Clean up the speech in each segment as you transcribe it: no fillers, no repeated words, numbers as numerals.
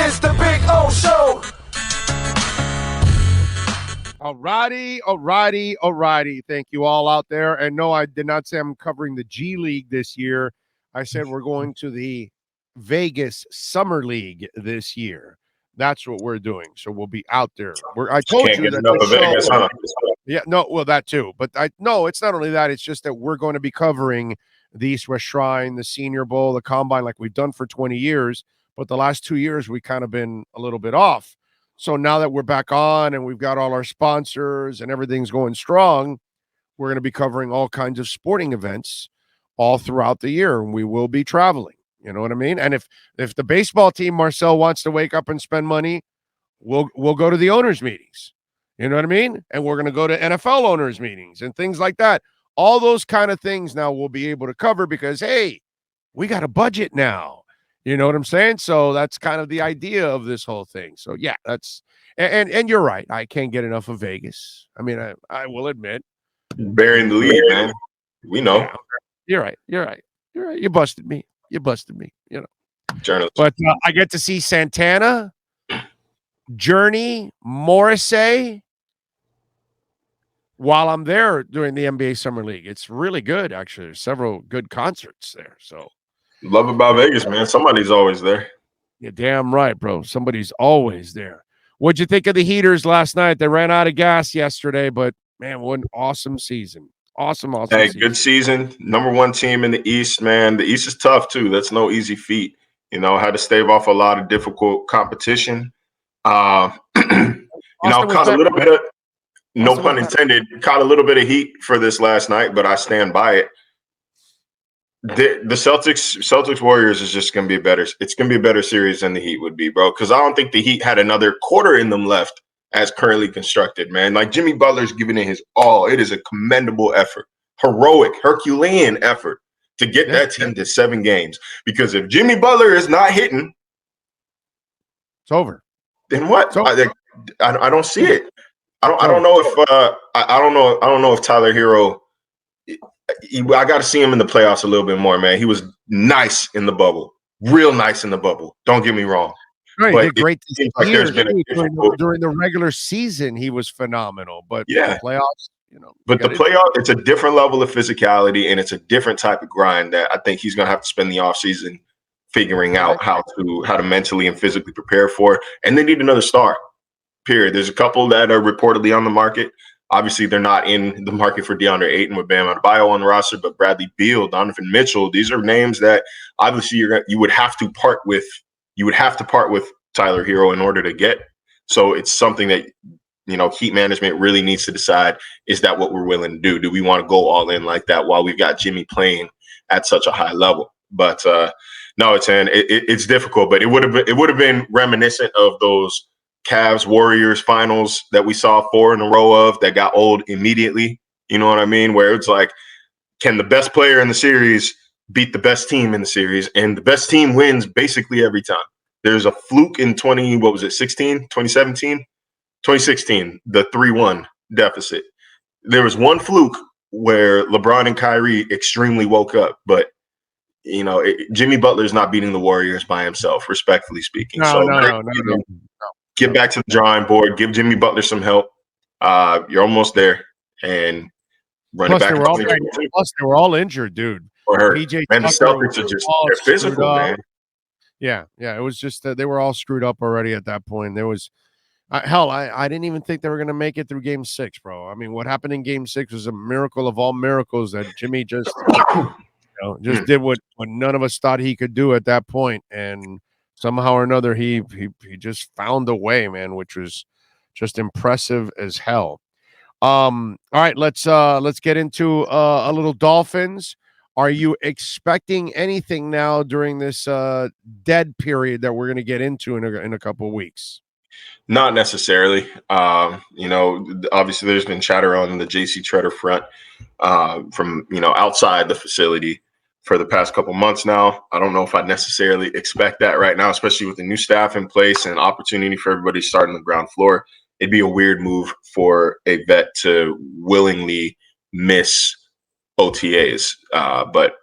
is the Big O Show. Alrighty. Thank you all out there. And no, I did not say I'm covering the G League this year. I said we're going to the Vegas Summer League this year. That's what we're doing. So we'll be out there. I told you that the show. Vegas, huh? Yeah, no, well, that too. But it's not only that. It's just that we're going to be covering the East West Shrine, the Senior Bowl, the Combine, like we've done for 20 years. But the last 2 years, we kind of been a little bit off. So now that we're back on and we've got all our sponsors and everything's going strong, we're going to be covering all kinds of sporting events all throughout the year. And we will be traveling. You know what I mean? And if the baseball team, Marcel, wants to wake up and spend money, we'll go to the owners' meetings. You know what I mean? And we're going to go to NFL owners' meetings and things like that. All those kind of things now we'll be able to cover because, hey, we got a budget now. You know what I'm saying? So that's kind of the idea of this whole thing. So, yeah, that's and you're right. I can't get enough of Vegas. I mean, I will admit. Burying the lead, man. We know. Yeah, you're right. You busted me. You know. Journalist. But I get to see Santana, Journey, Morrissey while I'm there during the NBA Summer League. It's really good, actually. There's several good concerts there. So love about Vegas, man. Somebody's always there. You're damn right, bro. Somebody's always there. What'd you think of the Heaters last night? They ran out of gas yesterday, but man, what an awesome season. Awesome season. Good season. Number one team in the East, man. The East is tough, too. That's no easy feat. You know, had to stave off a lot of difficult competition. Caught a little bit of, no pun intended, caught a little bit of heat for this last night, but I stand by it. The Celtics Warriors is just going to be it's going to be a better series than the Heat would be, bro. Because I don't think the Heat had another quarter in them left as currently constructed, man. Like Jimmy Butler's giving it his all. It is a commendable effort, heroic, Herculean effort to get that team to 7 games. Because if Jimmy Butler is not hitting, it's over. Then what? I don't see it. I don't know if Tyler Hero. I got to see him in the playoffs a little bit more, man. He was nice in the bubble, real nice in the bubble. Don't get me wrong. Right, he did great during the regular season. He was phenomenal, but the playoffs, But the playoff, it's a different level of physicality and it's a different type of grind that I think he's going to have to spend the offseason figuring out how to mentally and physically prepare for. And they need another star. Period. There's a couple that are reportedly on the market. Obviously, they're not in the market for DeAndre Ayton with Bam Adebayo on the roster, but Bradley Beal, Donovan Mitchell, these are names that obviously you would have to part with. You would have to part with Tyler Hero in order to get. So it's something that, Heat management really needs to decide, is that what we're willing to do? Do we want to go all in like that while we've got Jimmy playing at such a high level? But no, it's difficult, but it would have been reminiscent of those Cavs Warriors finals that we saw 4 in a row of that got old immediately. You know what I mean? Where it's like, can the best player in the series beat the best team in the series? And the best team wins basically every time. There's a fluke in 2017, the 3-1 deficit. There was one fluke where LeBron and Kyrie extremely woke up, but Jimmy Butler's not beating the Warriors by himself, respectfully speaking. No. Get back to the drawing board. Give Jimmy Butler some help. You're almost there, and run it back. Plus, they were all injured, dude. PJ, man, the Celtics are they're physical, man. Yeah. It was just they were all screwed up already at that point. There was I didn't even think they were going to make it through Game 6, bro. I mean, what happened in Game 6 was a miracle of all miracles that Jimmy just did what none of us thought he could do at that point, and somehow or another he just found a way, man, which was just impressive as hell. All right, let's get into a little Dolphins. Are you expecting anything now during this dead period that we're going to get into in a couple of weeks? Not necessarily. Obviously there's been chatter on the JC Treader front from outside the facility for the past couple months now. I don't know if I'd necessarily expect that right now, especially with the new staff in place and opportunity for everybody to start on the ground floor. It'd be a weird move for a vet to willingly miss OTAs,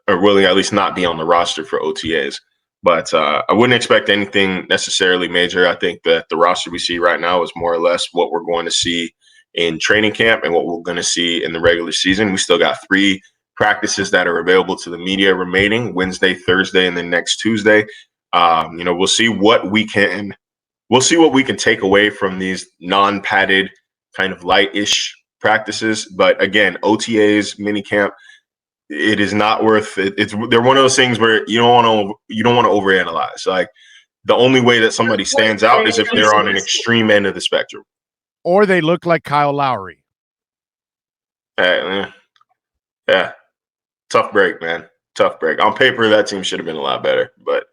or willing at least not be on the roster for OTAs. But I wouldn't expect anything necessarily major. I think that the roster we see right now is more or less what we're going to see in training camp and what we're going to see in the regular season. We still got 3 practices that are available to the media remaining: Wednesday, Thursday, and then next Tuesday. We'll see what we can take away from these non-padded kind of light-ish practices. But again, OTAs, minicamp, it is not worth it. They're one of those things where you don't want to overanalyze. Like, the only way that somebody stands out is if they're on an extreme end of the spectrum, or they look like Kyle Lowry. Yeah, tough break, man. Tough break. On paper, that team should have been a lot better, but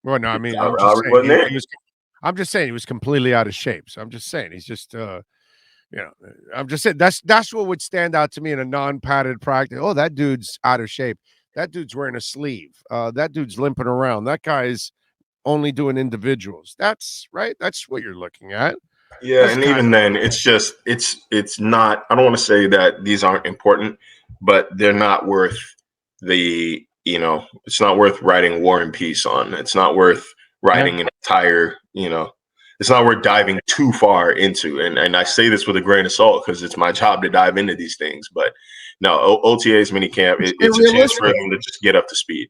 well, no, I mean, I'm just saying he was completely out of shape. So I'm just saying he's just, I'm just saying that's what would stand out to me in a non-padded practice. Oh, that dude's out of shape. That dude's wearing a sleeve. That dude's limping around. That guy's only doing individuals. That's right. That's what you're looking at. Yeah, and even then, it's not. I don't want to say that these aren't important, but they're not worth the. It's not worth writing War and Peace on. It's not worth writing an entire. It's not worth diving too far into. And I say this with a grain of salt because it's my job to dive into these things. But no, OTA's minicamp. It's a chance for them to just get up to speed.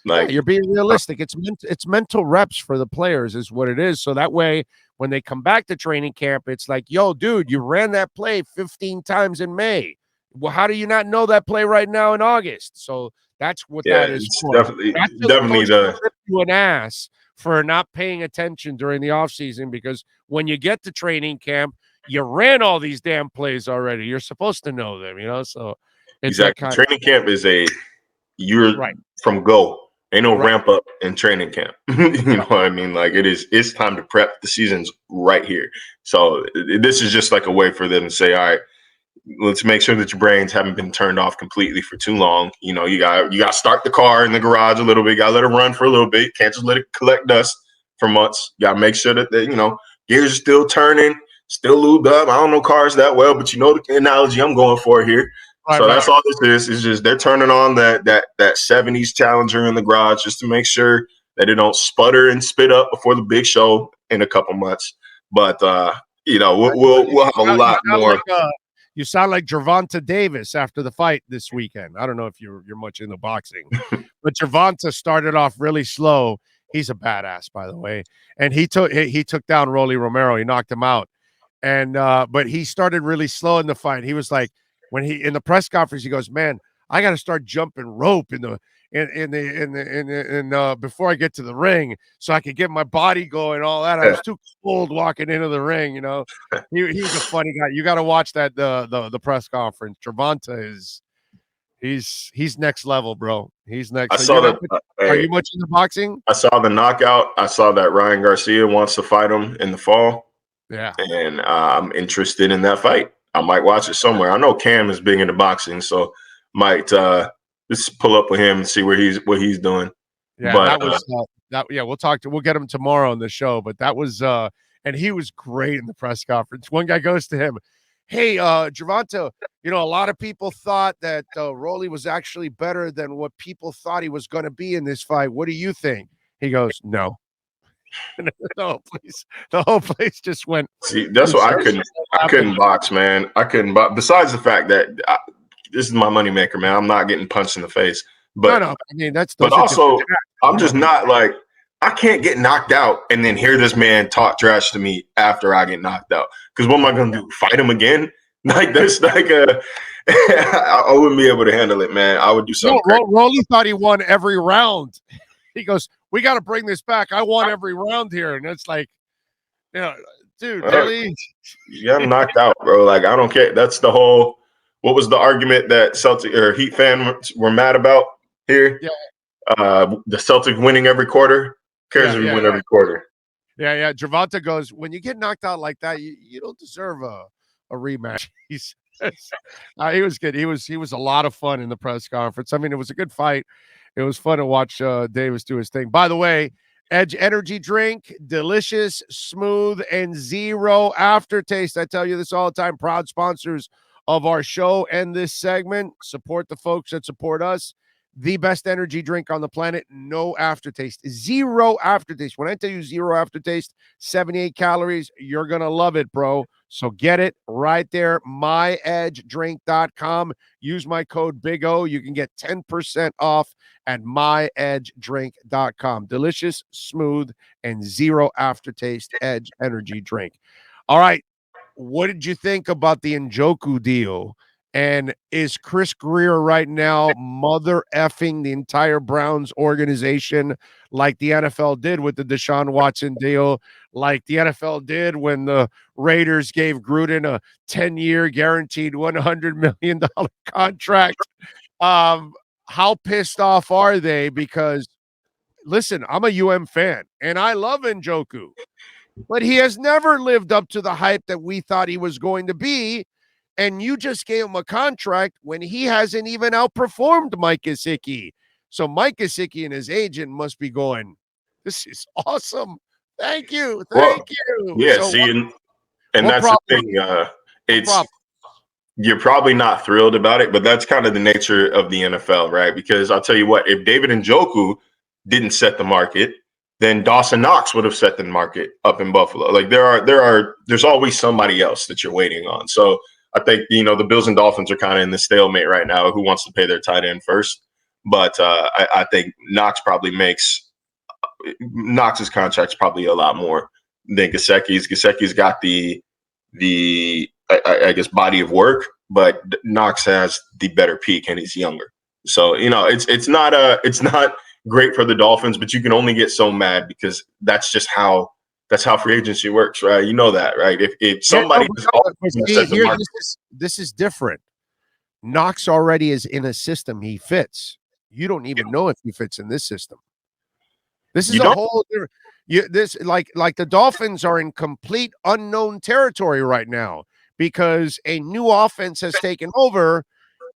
Like, you're being realistic. It's mental reps for the players is what it is. So that way, when they come back to training camp, it's like, yo, dude, you ran that play 15 times in May. Well, how do you not know that play right now in August? So that's what that is for. Definitely rip you an ass for not paying attention during the offseason, because when you get to training camp, you ran all these damn plays already. You're supposed to know them, So it's exactly. Training camp is from go. Ain't no ramp up in training camp. You know what I mean? Like, it's time to prep. The season's right here. So this is just like a way for them to say, all right, let's make sure that your brains haven't been turned off completely for too long. You got to start the car in the garage a little bit. You got to let it run for a little bit. Can't just let it collect dust for months. You got to make sure that gears are still turning, still lubed up. I don't know cars that well, but you know the analogy I'm going for here. So that's all this is. It's just they're turning on that 70s Challenger in the garage just to make sure that it don't sputter and spit up before the big show in a couple months. But we'll have a lot more. You sound like Gervonta Davis after the fight this weekend. I don't know if you're much into boxing, but Gervonta started off really slow. He's a badass, by the way, and he took down Rolly Romero. He knocked him out, and but he started really slow in the fight. He was like, when he in the press conference, he goes, "Man, I got to start jumping rope before I get to the ring, so I could get my body going." All that. I was too cold walking into the ring. He's a funny guy. You got to watch that the press conference. Gervonta he's next level, bro. He's next. I saw that. Are you much into boxing? I saw the knockout. I saw that Ryan Garcia wants to fight him in the fall. Yeah, and I'm interested in that fight. I might watch it somewhere. I know Cam is big into boxing, so might just pull up with him and see what he's doing. Yeah, but, we'll get him tomorrow on the show. But that was and he was great in the press conference. One guy goes to him, "Hey, Gervonta, a lot of people thought that Rolly was actually better than what people thought he was going to be in this fight. What do you think?" He goes, "No." The whole place just went. See, that's what I couldn't box, man. I couldn't box. Besides the fact that this is my moneymaker, man. I'm not getting punched in the face. But no. I mean, but also, I'm just not like, I can't get knocked out and then hear this man talk trash to me after I get knocked out. Because what am I going to do? Fight him again? Like, that's like I wouldn't be able to handle it, man. I would do something. Rolly thought he won every round. He goes, "We got to bring this back. I won every round here." And it's like, dude, really? You got knocked out, bro. Like, I don't care. That's the whole, what was the argument that Celtic or Heat fans were mad about here? Yeah. The Celtics winning every quarter. Who cares if you win every quarter? Yeah. Gervonta goes, "When you get knocked out like that, you don't deserve a rematch." He was good. He was a lot of fun in the press conference. I mean, it was a good fight. It was fun to watch Davis do his thing. By the way, Edge energy drink, delicious, smooth, and zero aftertaste. I tell you this all the time. Proud sponsors of our show and this segment. Support the folks that support us. the best energy drink on the planet. No aftertaste. Zero aftertaste. When I tell you zero aftertaste, 78 calories, you're going to love it, bro. So get it right there, myedgedrink.com. Use my code Big O. You can get 10% off at myedgedrink.com. Delicious, smooth, and zero aftertaste Edge energy drink. All right. What did you think about the Njoku deal? And is Chris Greer right now mother effing the entire Browns organization like the NFL did with the Deshaun Watson deal, like the NFL did when the Raiders gave Gruden a 10-year guaranteed $100 million contract? How pissed off are they? Because, listen, I'm a fan, and I love Njoku, but he has never lived up to the hype that we thought he was going to be. And you just gave him a contract when he hasn't even outperformed Mike Gesicki. So Mike Gesicki and his agent must be going, this is awesome. Thank you. Thank you. Yeah, so see, and that's problem? the thing. You're probably not thrilled about it, but that's kind of the nature of the NFL, right? Because I'll tell you what, if David Njoku didn't set the market, then Dawson Knox would have set the market up in Buffalo. Like there's always somebody else that you're waiting on. So I think, the Bills and Dolphins are kind of in the stalemate right now. Who wants to pay their tight end first? But I think Knox's contract's probably a lot more than Gesicki's. Gesicki's got the I guess body of work, but Knox has the better peak and he's younger. So it's not great for the Dolphins, but you can only get so mad because that's just how free agency works, right? You know that, right? If somebody this is different. Knox already is in a system he fits. You don't even know if he fits in this system. This is a whole different. Like the Dolphins are in complete unknown territory right now because a new offense has taken over,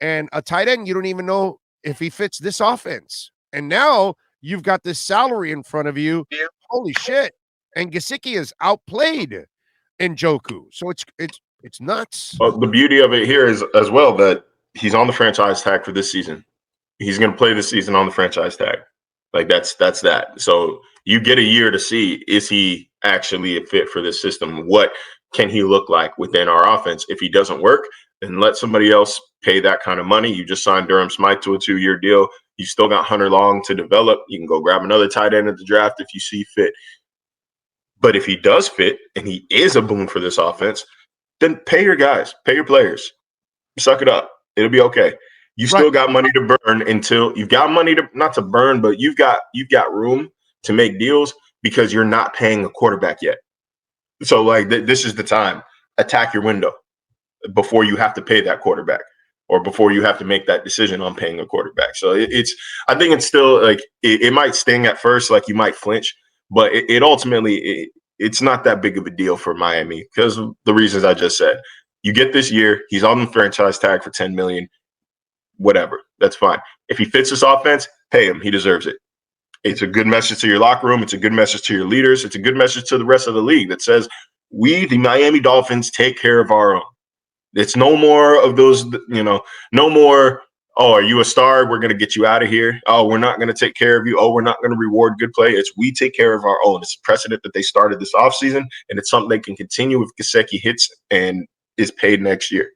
and a tight end you don't even know if he fits this offense. And now you've got this salary in front of you. Holy shit! And Gesicki is outplayed Njoku, so it's nuts. Well, the beauty of it here is as well that he's on the franchise tag for this season. He's going to play this season on the franchise tag. Like that's that. So you get a year to see, is he actually a fit for this system? What can he look like within our offense? If he doesn't work, then let somebody else pay that kind of money. You just signed Durham Smythe to a 2-year deal. You still got Hunter Long to develop. You can go grab another tight end at the draft if you see fit. But if he does fit and he is a boon for this offense, then pay your guys, pay your players. Suck it up. It'll be okay. You still got money to burn until you've got money to not to burn, but you've got room to make deals because you're not paying a quarterback yet. So this is the time. Attack your window before you have to pay that quarterback or before you have to make that decision on paying a quarterback. So I think it's still like it might sting at first, like you might flinch, but it ultimately it's not that big of a deal for Miami because of the reasons I just said. You get this year, he's on the franchise tag for $10 million. Whatever, that's fine. If he fits this offense, pay him. He deserves it. It's a good message to your locker room. It's a good message to your leaders. It's a good message to the rest of the league that says we, the Miami Dolphins, take care of our own. It's no more of those, no more, oh, are you a star? We're going to get you out of here. Oh, we're not going to take care of you. Oh, we're not going to reward good play. It's we take care of our own. It's a precedent that they started this offseason, and it's something they can continue if Gesicki hits and is paid next year.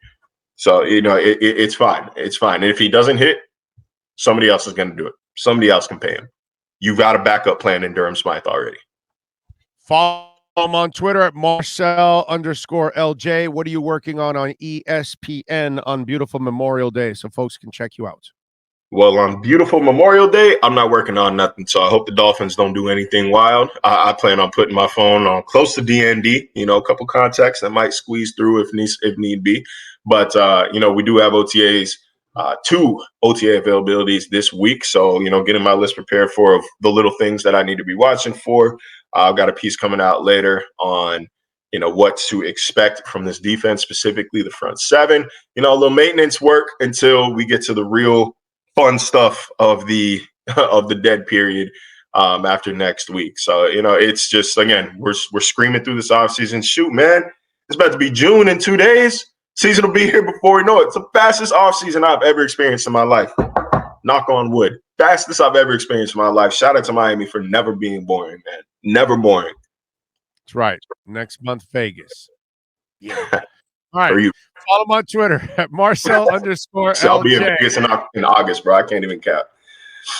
So, it's fine. It's fine. And if he doesn't hit, somebody else is going to do it. Somebody else can pay him. You've got a backup plan in Durham Smythe already. Follow him on Twitter at Marcel_LJ. What are you working on ESPN on beautiful Memorial Day so folks can check you out? Well, on beautiful Memorial Day, I'm not working on nothing. So I hope the Dolphins don't do anything wild. I plan on putting my phone on close to DND, a couple contacts that might squeeze through if need be. But, we do have OTAs, 2 OTA availabilities this week. So, getting my list prepared for the little things that I need to be watching for. I've got a piece coming out later on, what to expect from this defense, specifically the front seven. A little maintenance work until we get to the real fun stuff of the dead period after next week. So, it's just, again, we're screaming through this offseason. Shoot, man, it's about to be June in 2 days. Season will be here before we know it. It's the fastest offseason I've ever experienced in my life. knock on wood. Fastest I've ever experienced in my life. Shout out to Miami for never being boring, man. Never boring. That's right. Next month, Vegas. Yeah. All right. For you. Follow him on Twitter at Marcel _ So I'll be in LJ. Vegas in August, bro. I can't even cap.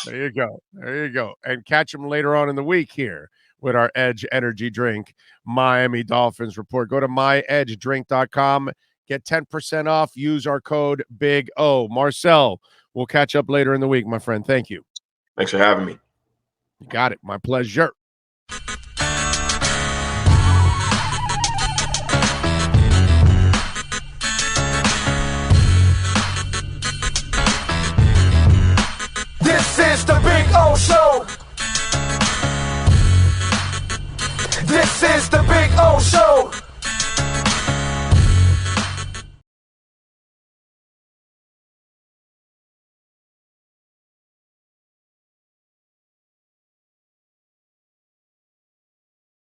There you go. There you go. And catch him later on in the week here with our Edge Energy Drink Miami Dolphins report. Go to myedgedrink.com. Get 10% off. Use our code Big O. Marcel, we'll catch up later in the week, my friend. Thank you. Thanks for having me. You got it. My pleasure. This is the Big O Show. This is the Big O Show.